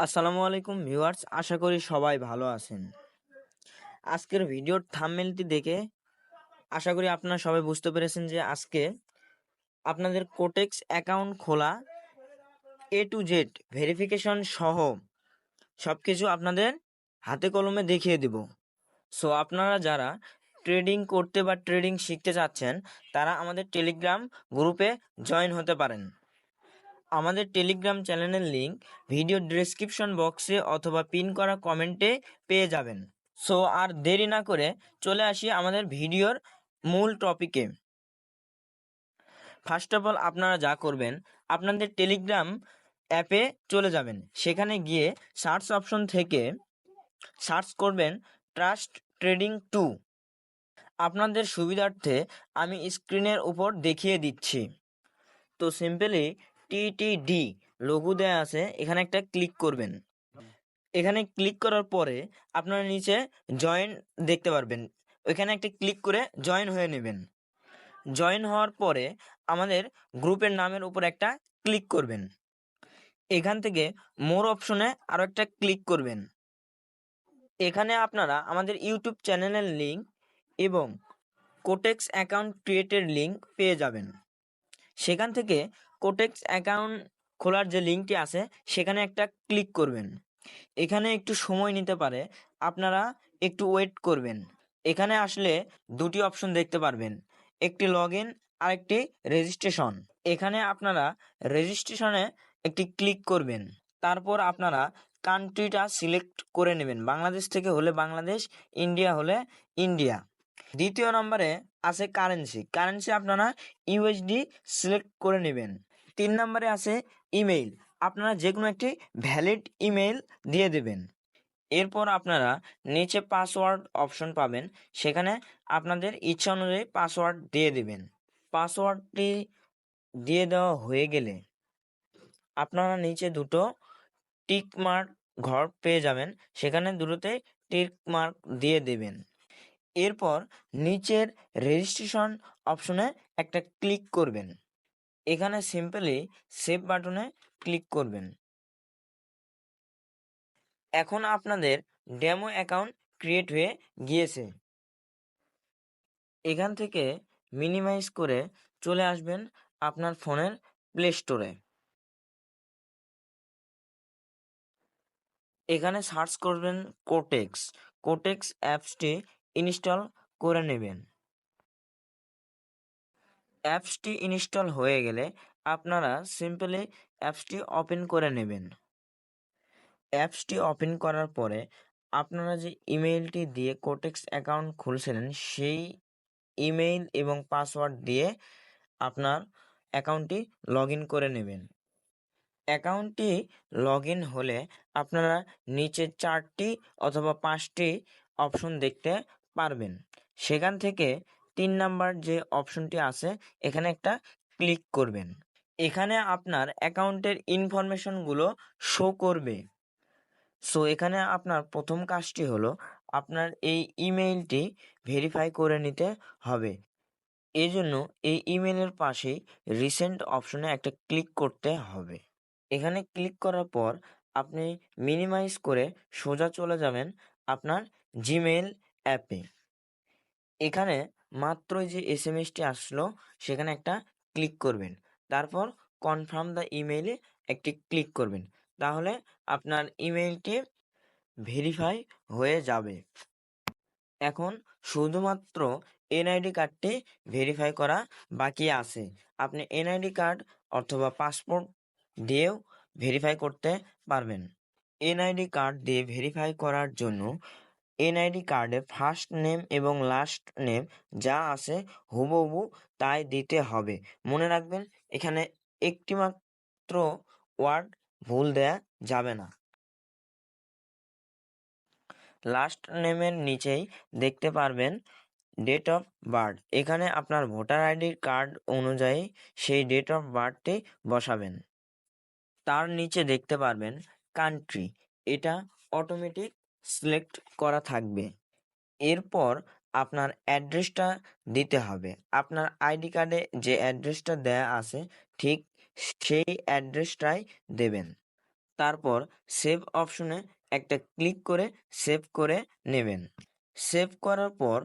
আসসালামু আলাইকুম ভিউয়ার্স, আশা করি সবাই ভালো আছেন। আজকের ভিডিওর থাম্বনেলটি দেখে আশা করি আপনারা সবাই বুঝতে পেরেছেন যে আজকে আপনাদের কোটেক্স অ্যাকাউন্ট খোলা এ টু জেড ভেরিফিকেশন সহ সবকিছু আপনাদের হাতে কলমে দেখিয়ে দিব। সো আপনারা যারা ট্রেডিং করতে বা ট্রেডিং শিখতে চাচ্ছেন তারা আমাদের টেলিগ্রাম গ্রুপে জয়েন হতে পারেন। আমাদের টেলিগ্রাম চ্যানেলের লিংক ভিডিও ডেসক্রিপশন বক্সে অথবা পিন করা কমেন্টে পেয়ে যাবেন। সো আর দেরি না করে চলে আসি আমাদের ভিডিওর মূল টপিকে। ফার্স্ট অফ অল আপনারা যা করবেন, আপনাদের টেলিগ্রাম অ্যাপে চলে যাবেন। সেখানে গিয়ে সার্চ অপশন থেকে সার্চ করবেন ট্রাস্ট ট্রেডিং 2। আপনাদের সুবিধার্থে আমি স্ক্রিনের উপর দেখিয়ে দিচ্ছি। তো সিম্পলি টিটিডি লোগো দেয়া আছে, এখানে একটা ক্লিক করবেন। এখানে ক্লিক করার পরে আপনারা নিচে জয়েন দেখতে পারবেন, ওইখানে একটা ক্লিক করে জয়েন হয়ে নেবেন। জয়েন হওয়ার পরে আমাদের গ্রুপের নামের উপর একটা ক্লিক করবেন। এখান থেকে মোর অপশনে আরও একটা ক্লিক করবেন। এখানে আপনারা আমাদের ইউটিউব চ্যানেলের লিঙ্ক এবং কোটেক্স অ্যাকাউন্ট ক্রিয়েটের লিঙ্ক পেয়ে যাবেন। সেখান থেকে কোটেক্স অ্যাকাউন্ট খোলার যে লিঙ্কটি আছে সেখানে একটা ক্লিক করবেন। এখানে একটু সময় নিতে পারে, আপনারা একটু ওয়েট করবেন। এখানে আসলে দুটি অপশন দেখতে পারবেন, একটি লগ ইন আর একটি রেজিস্ট্রেশন। এখানে আপনারা রেজিস্ট্রেশনে একটি ক্লিক করবেন। তারপর আপনারা কান্ট্রিটা সিলেক্ট করে নেবেন, বাংলাদেশ থেকে হলে বাংলাদেশ, ইন্ডিয়া হলে ইন্ডিয়া। দ্বিতীয় নম্বরে আছে কারেন্সি আপনারা ইউএসডি সিলেক্ট করে নেবেন। 3 নম্বরে আছে ইমেইল, আপনারা যে কোনো একটি ভ্যালিড ইমেইল দিয়ে দেবেন। এরপর আপনারা নিচে পাসওয়ার্ড অপশন পাবেন, সেখানে আপনাদের ইচ্ছা অনুযায়ী পাসওয়ার্ড দিয়ে দেবেন। পাসওয়ার্ডটি দিয়ে দেওয়া হয়ে গেলে আপনারা নিচে দুটো টিক মার্ক ঘর পেয়ে যাবেন, সেখানে দুটোতে টিক মার্ক দিয়ে দেবেন। এরপর নিচের রেজিস্ট্রেশন অপশনে একটা ক্লিক করবেন। এখানে সিম্পলি সেভ বাটনে ক্লিক করবেন। এখন আপনাদের ডেমো অ্যাকাউন্ট ক্রিয়েট হয়ে গিয়েছে। এখান থেকে মিনিমাইজ করে চলে আসবেন আপনার ফোনের প্লে স্টোরে। এখানে সার্চ করবেন কোটেক্স অ্যাপসটি ইনস্টল করে নেবেন। অ্যাপসটি ইনস্টল হয়ে গেলে আপনারা সিম্পলি অ্যাপসটি ওপেন করে নেবেন। অ্যাপসটি ওপেন করার পরে আপনারা যে ইমেইলটি দিয়ে কোটেক্স অ্যাকাউন্ট খুলছিলেন সেই ইমেইল এবং পাসওয়ার্ড দিয়ে আপনার অ্যাকাউন্টটি লগ ইন করে নেবেন। অ্যাকাউন্টটি লগ ইন হলে আপনারা নিচে 4টি অথবা 5টি অপশন দেখতে পারবেন। সেখান থেকে 3 নাম্বার যে অপশনটি আছে এখানে একটা ক্লিক করবেন। এখানে আপনার অ্যাকাউন্টের ইনফরমেশনগুলো শো করবে। সো এখানে আপনার প্রথম কাজটি হলো আপনার এই ইমেইলটি ভেরিফাই করে নিতে হবে। এই জন্য এই ইমেইলের পাশেই রিসেন্ট অপশনে একটা ক্লিক করতে হবে। এখানে ক্লিক করার পর আপনি মিনিমাইজ করে সোজা চলে যাবেন আপনার জিমেইল অ্যাপে। এখানে মাত্রই যে এসএমএসটি আসলো সেখানে একটা ক্লিক করবেন। তারপর কনফার্ম দ্য ইমেইলে একটি ক্লিক করবেন। তাহলে আপনার ইমেইলটি ভেরিফাই হয়ে যাবে। এখন শুধুমাত্র এনআইডি কার্ডটি ভেরিফাই করা বাকি আছে। আপনি এনআইডি কার্ড অথবা পাসপোর্ট দিয়েও ভেরিফাই করতে পারবেন। এনআইডি কার্ড দিয়ে ভেরিফাই করার জন্য এনআইডি কার্ডে ফার্স্ট নেম এবং লাস্ট নেম যা আছে হুবহু তাই দিতে হবে। মনে রাখবেন এখানে একটি মাত্র ওয়ার্ড ভুল দেয়া যাবে না। লাস্ট নেমের নিচেই দেখতে পারবেন ডেট অফ বার্থ। এখানে আপনার ভোটার আইডি কার্ড অনুযায়ী সেই ডেট অফ বার্থটি বসাবেন। তার নিচে দেখতে পারবেন কান্ট্রি, এটা অটোমেটিক সিলেক্ট করা থাকবে। এরপর আপনার অ্যাড্রেসটা দিতে হবে। আপনার আইডি কার্ডে যে অ্যাড্রেসটা দেয়া আছে ঠিক সেই অ্যাড্রেসটাই দেবেন। তারপর সেভ অপশনে একটা ক্লিক করে সেভ করে নেবেন। সেভ করার পর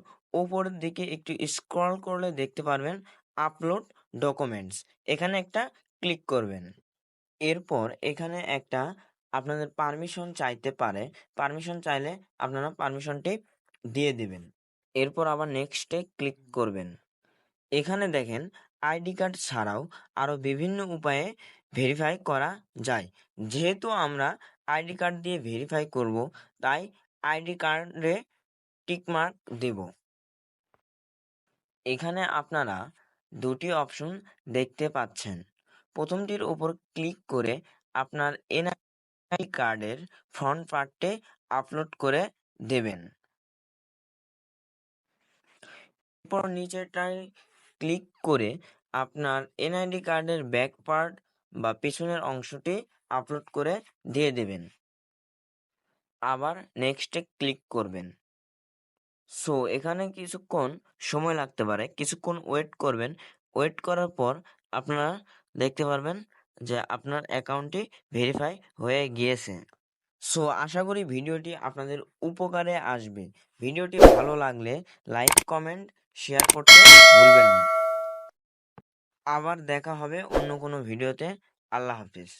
উপরের দিকে একটু স্ক্রল করলে দেখতে পারবেন আপলোড ডকুমেন্টস, এখানে একটা ক্লিক করবেন। এরপর এখানে একটা আপনাদের পারমিশন চাইতে পারে, পারমিশন চাইলে আপনারা পারমিশনটি দিয়ে দিবেন। এরপর আবার নেক্সটে ক্লিক করবেন। এখানে দেখেন আইডি কার্ড ছাড়াও আরও বিভিন্ন উপায়ে ভেরিফাই করা যায়। যেহেতু আমরা আইডি কার্ড দিয়ে ভেরিফাই করব, তাই আইডি কার্ডে টিকমার্ক দেব। এখানে আপনারা দুটি অপশন দেখতে পাচ্ছেন। প্রথমটির উপর ক্লিক করে আপনার এনআইডি কার্ডের ফ্রন্ট পার্টে আপলোড করে দেবেন। এরপর নিচেরটায় ক্লিক করে আপনার এনআইডি কার্ডের ব্যাক পার্ট বা পেছনের অংশটি আপলোড করে দিয়ে দেবেন। আবার নেক্সটে ক্লিক করবেন। সো এখানে কিছুক্ষণ সময় লাগতে পারে, কিছুক্ষণ ওয়েট করবেন। ওয়েট করার পর আপনারা দেখতে পারবেন যে আপনার অ্যাকাউন্টটি ভেরিফাই হয়ে গিয়েছে। সো আশা করি ভিডিওটি আপনাদের উপকারে আসবে। ভিডিওটি ভালো লাগলে লাইক, কমেন্ট, শেয়ার করতে ভুলবেন না। আবার দেখা হবে অন্য কোনো ভিডিওতে। আল্লাহ হাফিজ।